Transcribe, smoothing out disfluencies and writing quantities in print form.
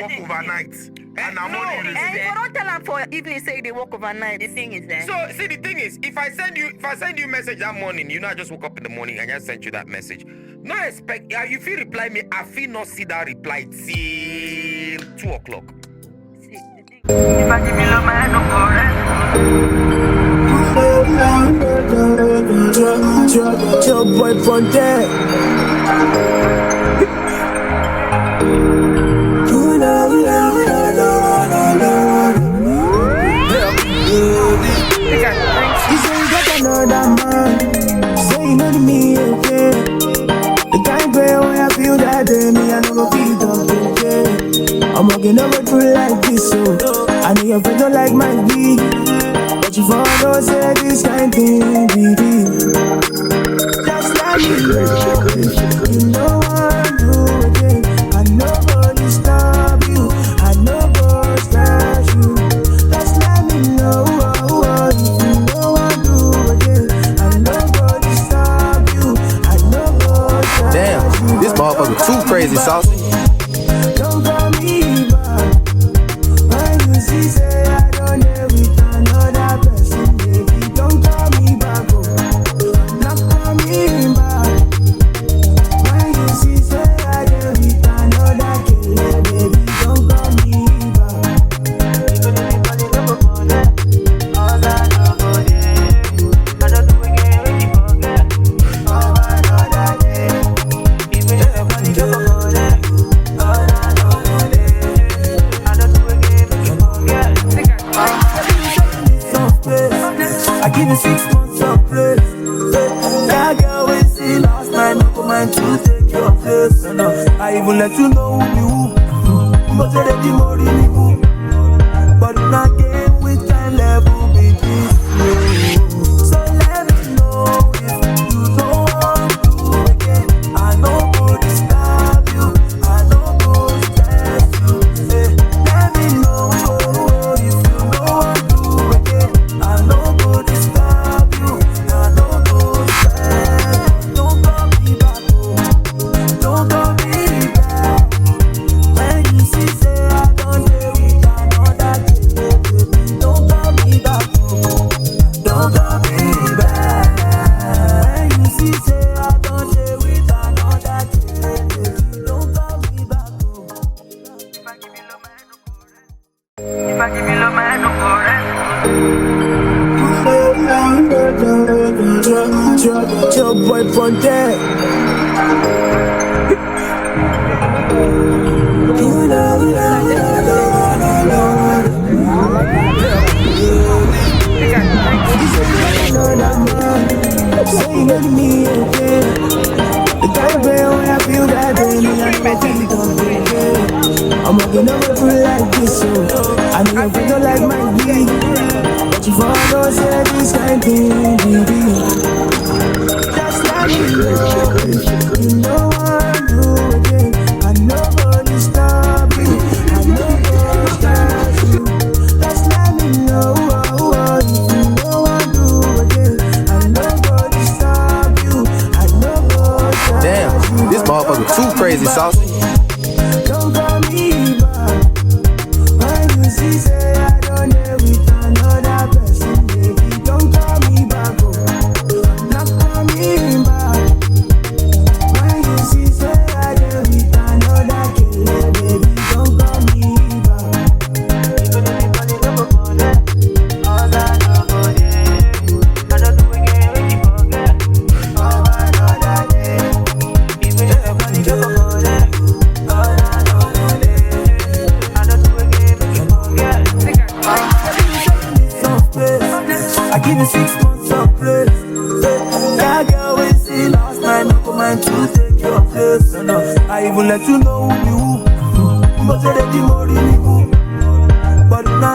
work overnight. And I'm only and you don't tell them for evening say they work overnight. The thing is that. So see, the thing is, if I send you a message that morning, I just woke up in the morning and just sent you that message. No expect if you reply me, I feel not see that reply till 2 o'clock. See, the thing. If I give you love, my hand don't go Your boy from there. You say you got another man. Say you know me again. The kind way when I feel that day, me I never feel okay. I'm walking over through like this, so I know your friends don't like my beat, but you for don't say this kind thing, baby. Just let me know, you know I'm doing. I nobody stop you, I nobody stop you. Just let me know, if you know I'm doing. I nobody stop you, I nobody stop you. Damn, this motherfucker too crazy, saucy. Don't call me back when you see say I don't dare with another person, baby. Don't call me back, oh. Not call me back when you see say I dare with another killer, baby. Don't call me back. Even if you call it never forget, all I know for you. I don't do again when you forget. All another day. Even if you call it never forget. I give you 6 months of place. That girl we see last night, no mind to take your place. I even let you know who you, but you let more in you. But in a game with time level, baby. So let me know if you don't want to again. I know good stop you, I know good stress you. Let me know if you don't want to again. I know good stop you, I know good stress. Don't call me back, don't call me back. When you see say I don't deal with another kid, baby, don't call me back, don't call me back. When you see say I don't deal with another kid, baby, don't call me back. If I give you love, my hand don't go rest. If I give you love, my hand don't go rest. Your boy from there. Say you know me again. The kind way when I feel that day, me I never feel okay. I'm walking over through like this, so I know your friends don't like my beat, but you for don't say this kind thing, baby. Just let me know, you know I'm doing. I nobody stop you, I nobody stop you. Just let me know, if you know I'm doing. I nobody stop you, I nobody stop you. Damn, this motherfucker too crazy, saucy. Don't call me back when you see say I don't dare with another person, baby. Don't call me back, oh. Not call me back when you see say I dare with another killer, baby. Don't call me back. Even if you call it never forget, all I know for you. I don't do again when you forget. All another day. Even if you call it never forget. I give you 6 months of place. That girl we see last night, no mind to take your place. I even let you know who you, but you let more in you. But in a